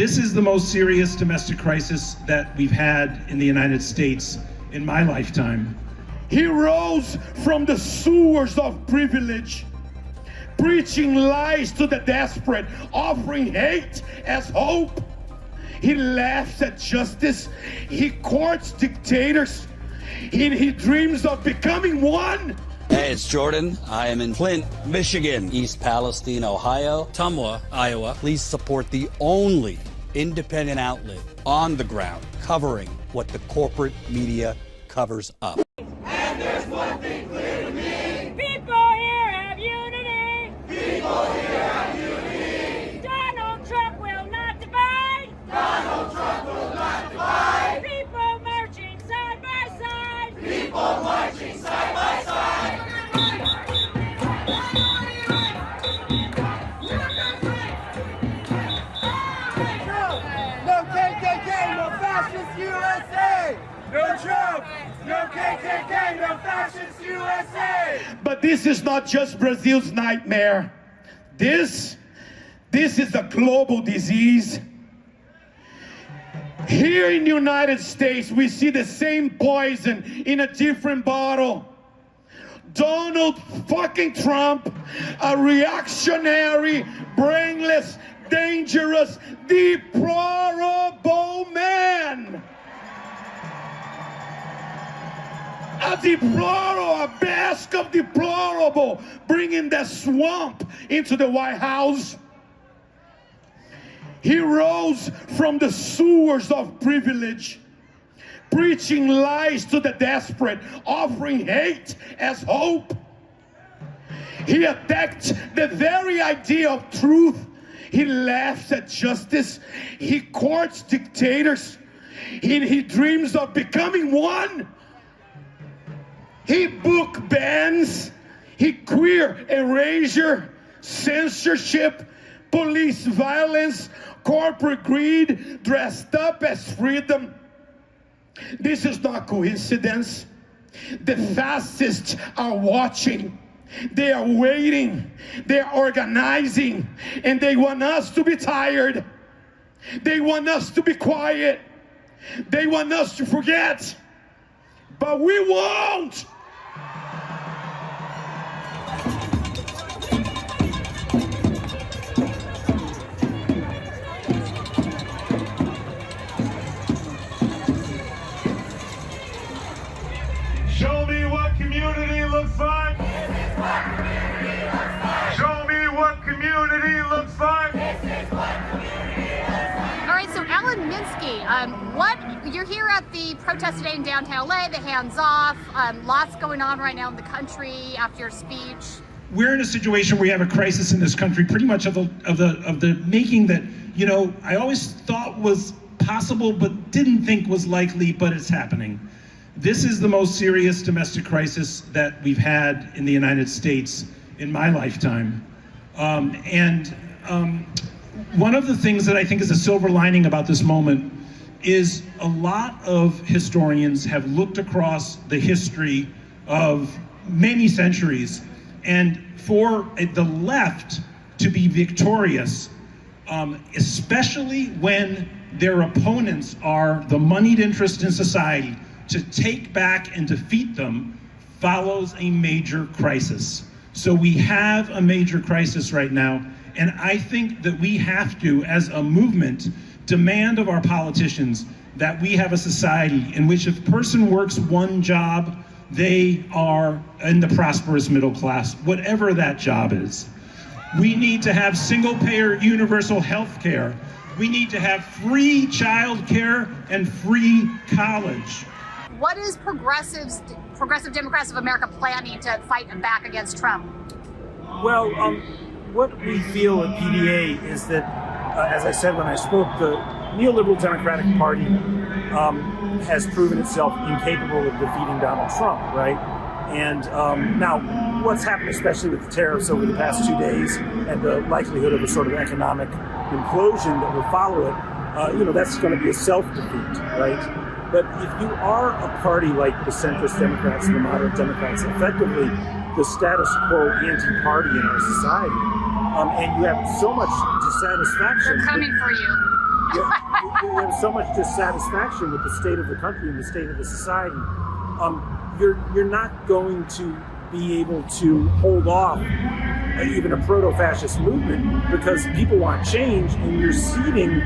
This is the most serious domestic crisis that we've had in the United States in my lifetime. He rose from the sewers of privilege, preaching lies to the desperate, offering hate as hope. He laughs at justice. He courts dictators. He dreams of becoming one. Hey, it's Jordan. I am in Flint, Michigan, East Palestine, Ohio, Tumwa, Iowa. Please support the only independent outlet on the ground covering what the corporate media covers up. And there's one thing clear to me. People here have unity. People here have unity. Donald Trump will not divide. Donald Trump will not divide. People marching side by side. People marching side by side. No KKK, no fascist USA! No Trump! No KKK, no fascist USA! But this is not just Brazil's nightmare. This is a global disease. Here in the United States, we see the same poison in a different bottle. Donald fucking Trump, a reactionary, brainless, dangerous, deplorable man. A deplorable, a mask of deplorable, bringing the swamp into the White House. He rose from the sewers of privilege, preaching lies to the desperate, offering hate as hope. He attacked the very idea of truth. He laughs at justice. He courts dictators. He dreams of becoming one. He book bans. He queer erasure, censorship, police violence, corporate greed, dressed up as freedom. This is not coincidence. The fascists are watching. They are waiting. They are organizing. And they want us to be tired. They want us to be quiet. They want us to forget. But we won't. Show me what community looks like. This is what community looks like. Show me what community looks like. This is what community looks like. All right, so Alan Minsky, you're here at the protest today in downtown LA, the hands off, lots going on right now in the country after your speech. We're in a situation where we have a crisis in this country, pretty much of the making that, you know, I always thought was possible, but didn't think was likely, but it's happening. This is the most serious domestic crisis that we've had in the United States in my lifetime. One of the things that I think is a silver lining about this moment is a lot of historians have looked across the history of many centuries, and for the left to be victorious, especially when their opponents are the moneyed interest in society, to take back and defeat them follows a major crisis. So we have a major crisis right now, and I think that we have to, as a movement, demand of our politicians that we have a society in which if a person works one job, they are in the prosperous middle class, whatever that job is. We need to have single-payer universal health care. We need to have free child care and free college. What is Progressive Democrats of America planning to fight back against Trump? Well, what we feel at PDA is that, as I said when I spoke, the neoliberal Democratic Party has proven itself incapable of defeating Donald Trump, right? And now, what's happened, especially with the tariffs over the past 2 days and the likelihood of a sort of economic implosion that will follow it, that's going to be a self-defeat, right? But if you are a party like the centrist Democrats and the moderate Democrats, effectively the status quo anti-party in our society, and you have so much dissatisfaction. They're coming for you. so much dissatisfaction with the state of the country and the state of the society, you're not going to be able to hold off even a proto-fascist movement, because people want change, and you're ceding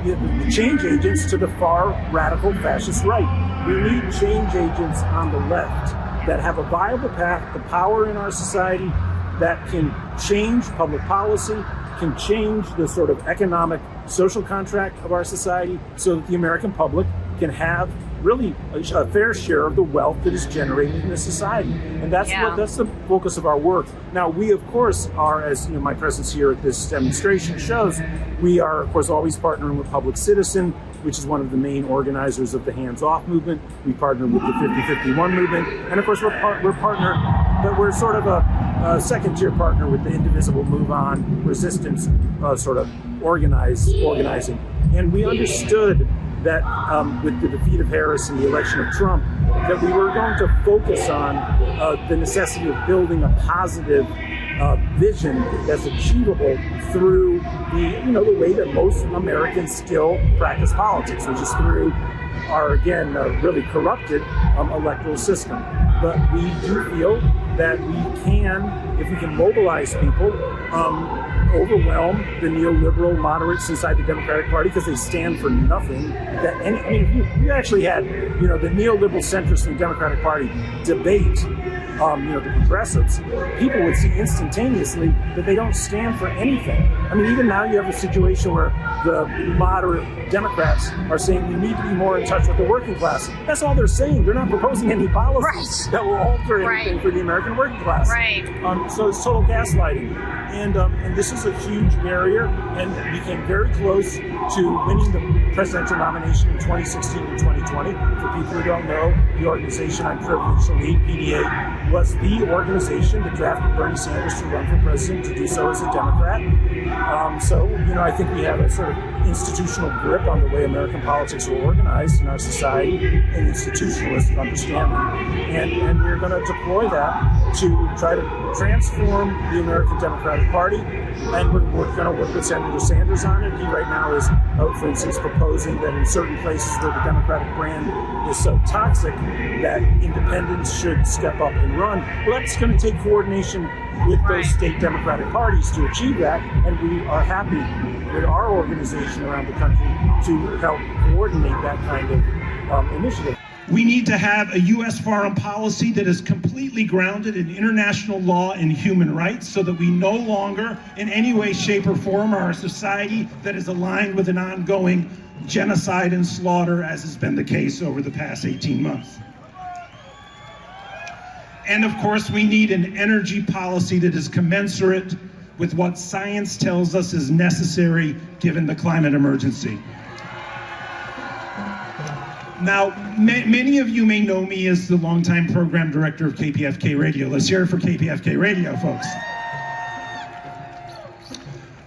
the change agents to the far radical fascist right. We need change agents on the left that have a viable path to power in our society, that can change public policy, can change the sort of economic social contract of our society, so that the American public can have really a fair share of the wealth that is generated in the society. And that's that's the focus of our work. Now, we of course are, as you know, my presence here at this demonstration shows, we are of course always partnering with Public Citizen, which is one of the main organizers of the Hands Off movement. We partner with the 5051 movement, and of course we're partnered, but we're sort of a second-tier partner with the Indivisible Move On resistance sort of organizing. And we understood that with the defeat of Harris and the election of Trump, that we were going to focus on the necessity of building a positive vision that's achievable through the way that most Americans still practice politics, which is through our, again, really corrupted electoral system. But we do feel that we can, if we can mobilize people, overwhelm the neoliberal moderates inside the Democratic Party, because they stand for nothing. If you actually had, the neoliberal centrists in the Democratic Party debate, the progressives, people would see instantaneously that they don't stand for anything. I mean, even now you have a situation where the moderate Democrats are saying we need to be more in touch with the working class. That's all they're saying. They're not proposing any policies that will alter anything for the American working class. Right. So it's total gaslighting. And this is a huge barrier, and we came very close to winning the presidential nomination in 2016 and 2020. For people who don't know, the organization I'm privileged to lead, PDA, was the organization that drafted Bernie Sanders to run for president, to do so as a Democrat. I think we have a sort of institutional grip on the way American politics are organized in our society, an institutionalist understanding. And we're going to deploy that to try to transform the American Democratic Party. And we're going to work with Senator Sanders on it. He right now is, for instance, proposing that in certain places where the Democratic brand is so toxic that independents should step up and run. Well, that's going to take coordination with those state Democratic parties to achieve that, and we are happy with our organization around the country to help coordinate that kind of initiative. We need to have a U.S. foreign policy that is completely grounded in international law and human rights, so that we no longer, in any way, shape, or form, are a society that is aligned with an ongoing genocide and slaughter, as has been the case over the past 18 months. And of course, we need an energy policy that is commensurate with what science tells us is necessary given the climate emergency. Now, many of you may know me as the longtime program director of KPFK Radio. Let's hear it for KPFK Radio, folks.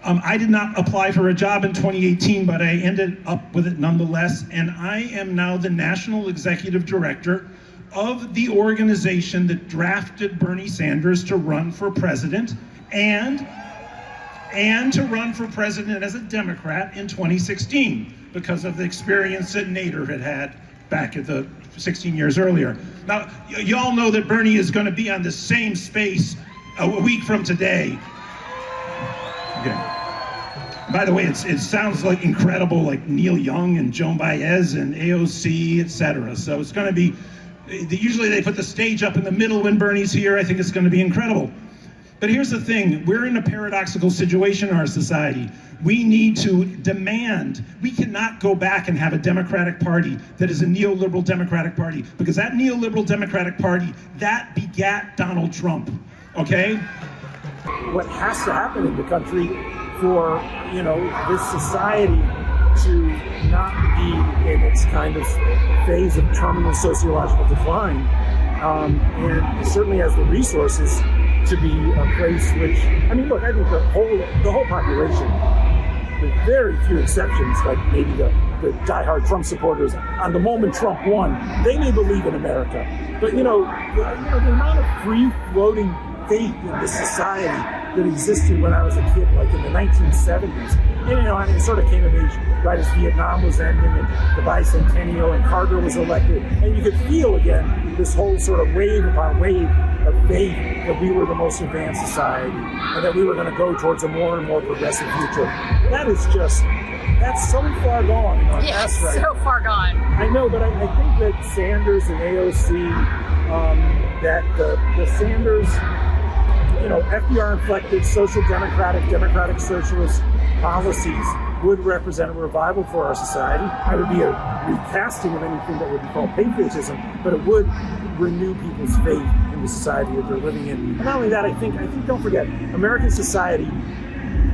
I did not apply for a job in 2018, but I ended up with it nonetheless, and I am now the national executive director of the organization that drafted Bernie Sanders to run for president and to run for president as a Democrat in 2016 because of the experience that Nader had back at the 16 years earlier. Now, y'all know that Bernie is going to be on the same space a week from today. Okay. By the way, it sounds like incredible, like Neil Young and Joan Baez and AOC, etc. So it's going to be, usually they put the stage up in the middle when Bernie's here. I think it's going to be incredible. But here's the thing, we're in a paradoxical situation in our society. We need to demand, we cannot go back and have a Democratic Party that is a neoliberal Democratic Party, because that neoliberal Democratic Party, that begat Donald Trump, okay? What has to happen in the country for, this society to not be in its kind of phase of terminal sociological decline, and certainly has the resources to be a place which, I think the whole population, with very few exceptions, like maybe the diehard Trump supporters, on the moment Trump won, they may believe in America. But the amount of free-floating faith in this society that existed when I was a kid, like in the 1970s. And, I mean, it sort of came of age right as Vietnam was ending and the bicentennial and Carter was elected. And you could feel again this whole sort of wave upon wave of faith that we were the most advanced society and that we were going to go towards a more and more progressive future. That's so far gone. Yes, right. so far gone. I know, but I think that Sanders and AOC, that the Sanders, FDR-inflected social democratic socialist policies would represent a revival for our society. It would be a recasting of anything that would be called patriotism, but it would renew people's faith in the society that they're living in. And not only that, I think don't forget, American society,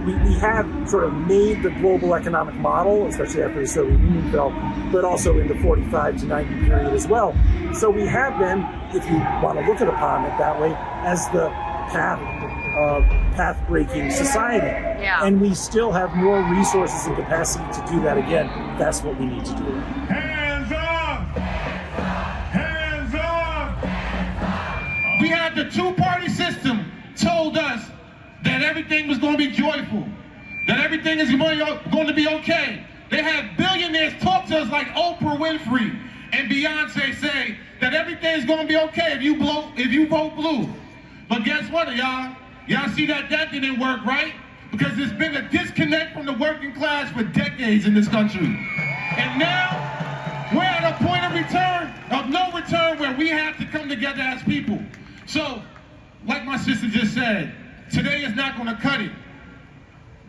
we have sort of made the global economic model, especially after the Soviet Union fell, but also in the 45 to 90 period as well. So we have been, if you want to look upon it that way, as the path-breaking society. Yeah. And we still have more resources and capacity to do that again. That's what we need to do. Hands up! Hands up! We had the two-party system told us that everything was going to be joyful, that everything is going to be okay. They had billionaires talk to us like Oprah Winfrey and Beyonce say that everything is going to be okay if you vote blue. But guess what, y'all? Y'all see that didn't work, right? Because there's been a disconnect from the working class for decades in this country. And now we're at a point of no return where we have to come together as people. So, like my sister just said, today is not going to cut it.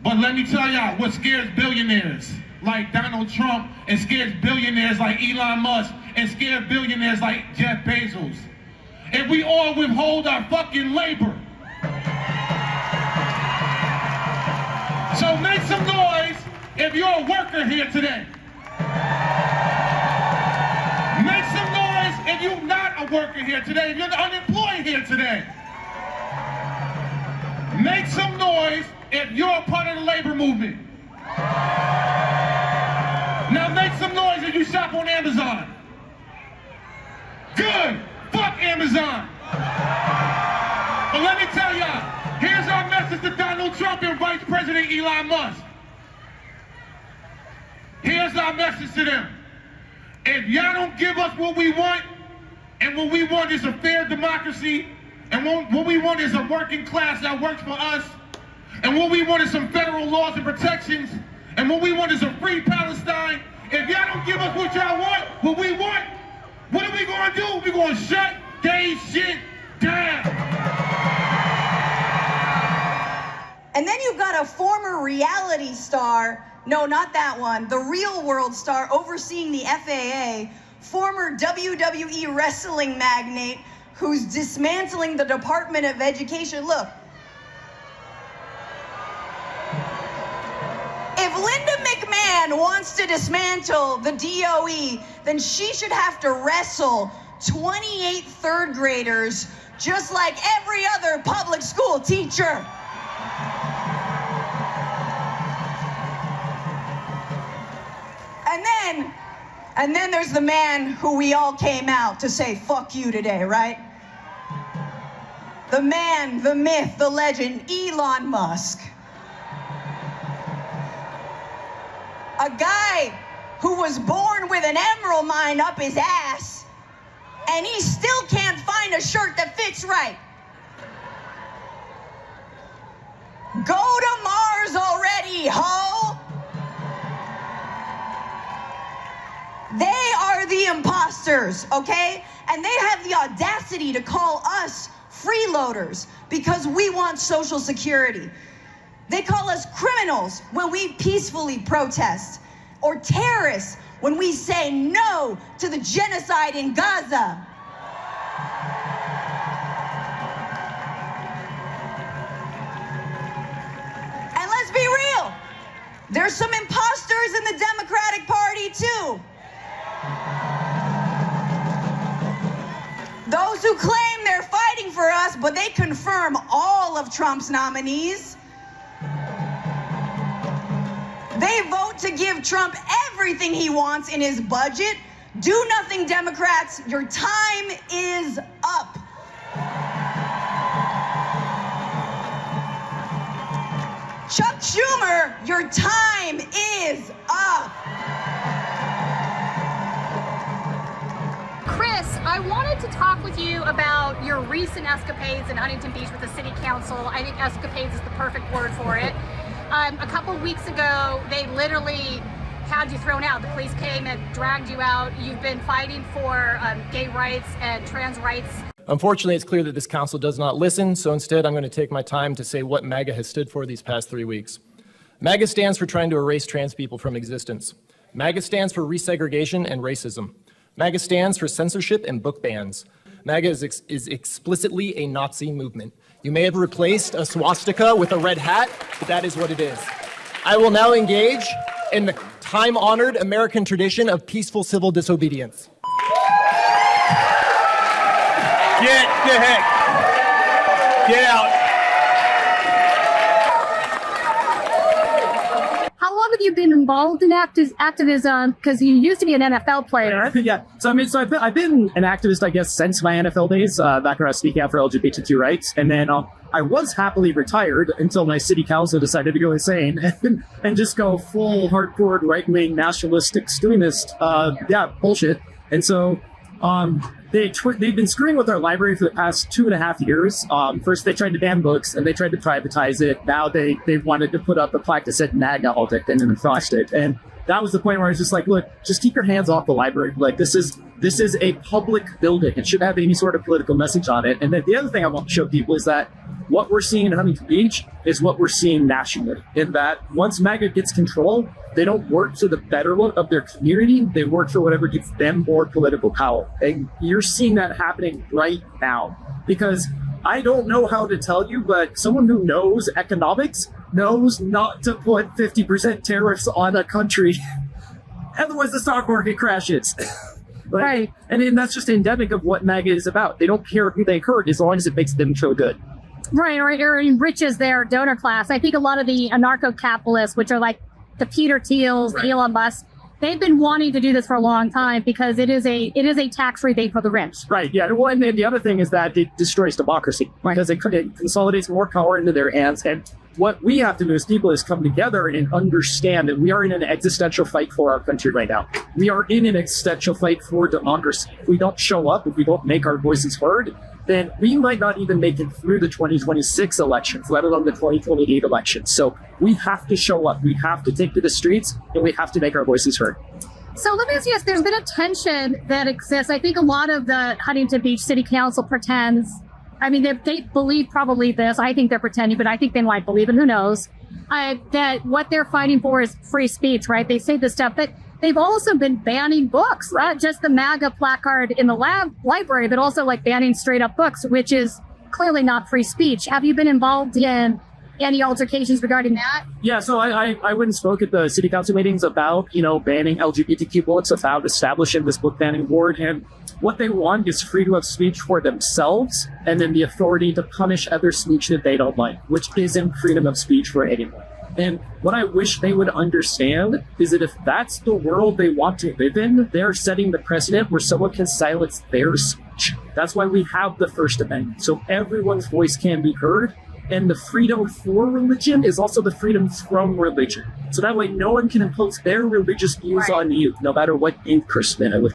But let me tell y'all what scares billionaires like Donald Trump and scares billionaires like Elon Musk and scares billionaires like Jeff Bezos. If we all withhold our fucking labor. So make some noise if you're a worker here today. Make some noise if you're not a worker here today, if you're unemployed here today. Make some noise if you're a part of the labor movement. Now make some noise if you shop on Amazon. Good. Fuck Amazon. But let me tell y'all, here's our message to Donald Trump and Vice President Elon Musk. Here's our message to them. If y'all don't give us what we want, and what we want is a fair democracy, and what we want is a working class that works for us, and what we want is some federal laws and protections, and what we want is a free Palestine. If y'all don't give us what y'all want, what we want, what are we going to do? We're going to shut they shit down. And then you've got a former reality star, no, not that one, the real world star overseeing the FAA, former WWE wrestling magnate who's dismantling the Department of Education. Look, if Linda McMahon wants to dismantle the DOE, then she should have to wrestle 28 third graders just like every other public school teacher. And then there's the man who we all came out to say fuck you today, right? The man, the myth, the legend, Elon Musk. A guy who was born with an emerald mine up his ass, and he still can't find a shirt that fits right. Go to Mars already, ho! They are the imposters, okay? And they have the audacity to call us freeloaders because we want Social Security. They call us criminals when we peacefully protest, or terrorists when we say no to the genocide in Gaza. And let's be real, there's some imposters in the Democratic Party too. Those who claim they're fighting for us, but they confirm all of Trump's nominees. They vote to give Trump everything he wants in his budget. Do nothing, Democrats. Your time is up. Chuck Schumer, your time is up. Chris, I wanted to talk with you about your recent escapades in Huntington Beach with the city council. I think escapades is the perfect word for it. A couple weeks ago, they literally had you thrown out. The police came and dragged you out. You've been fighting for gay rights and trans rights. Unfortunately, it's clear that this council does not listen, so instead I'm going to take my time to say what MAGA has stood for these past 3 weeks. MAGA stands for trying to erase trans people from existence. MAGA stands for resegregation and racism. MAGA stands for censorship and book bans. MAGA is explicitly a Nazi movement. You may have replaced a swastika with a red hat, but that is what it is. I will now engage in the time-honored American tradition of peaceful civil disobedience. Get out. How long have you been involved in activism? Because you used to be an NFL player. Yeah, so I've been an activist, I guess, since my NFL days, back when I was speaking out for LGBTQ rights, and then I was happily retired until my city council decided to go insane and just go full hardcore right-wing nationalist extremist, bullshit. And so they've been screwing with our library for the past 2.5 years. First they tried to ban books, and they tried to privatize it. Now they wanted to put up a plaque that said MAGA all day and then flashed it. And that was the point where I was just like, look, just keep your hands off the library. Like, this is a public building. It shouldn't have any sort of political message on it. And then the other thing I want to show people is that what we're seeing in Huntington Beach is what we're seeing nationally. In that once MAGA gets control, they don't work for the betterment of their community. They work for whatever gives them more political power. And you're seeing that happening right now. Because I don't know how to tell you, but someone who knows economics knows not to put 50% tariffs on a country. Otherwise, the stock market crashes. Right. And that's just endemic of what MAGA is about. They don't care who they hurt as long as it makes them feel good. Right, or enriches their donor class. I think a lot of the anarcho-capitalists, which are like the Peter Thiels, the Elon Musk, they've been wanting to do this for a long time because it is a tax rebate for the rich. Right, yeah. Well, and the other thing is that it destroys democracy, because it consolidates more power into their hands. And what we have to do as people is come together and understand that we are in an existential fight for our country right now. We are in an existential fight for democracy. If we don't show up, if we don't make our voices heard, then we might not even make it through the 2026 elections, let alone the 2028 elections. So we have to show up. We have to take to the streets, and we have to make our voices heard. So let me ask you this. There's been a tension that exists. I think a lot of the Huntington Beach City Council pretends, I mean, they believe probably this. I think they're pretending, but I think they might believe it. Who knows? That what they're fighting for is free speech, right? They say this stuff, but they've also been banning books, not just the MAGA placard in the library, but also like banning straight up books, which is clearly not free speech. Have you been involved in any altercations regarding that? Yeah, so I went and spoke at the city council meetings about, banning LGBTQ books, about establishing this book banning board. And what they want is freedom of speech for themselves, and then the authority to punish other speech that they don't like, which isn't freedom of speech for anyone. And what I wish they would understand is that if that's the world they want to live in, they're setting the precedent where someone can silence their speech. That's why we have the First Amendment, so everyone's voice can be heard. And the freedom for religion is also the freedom from religion. So that way no one can impose their religious views on you, no matter what increment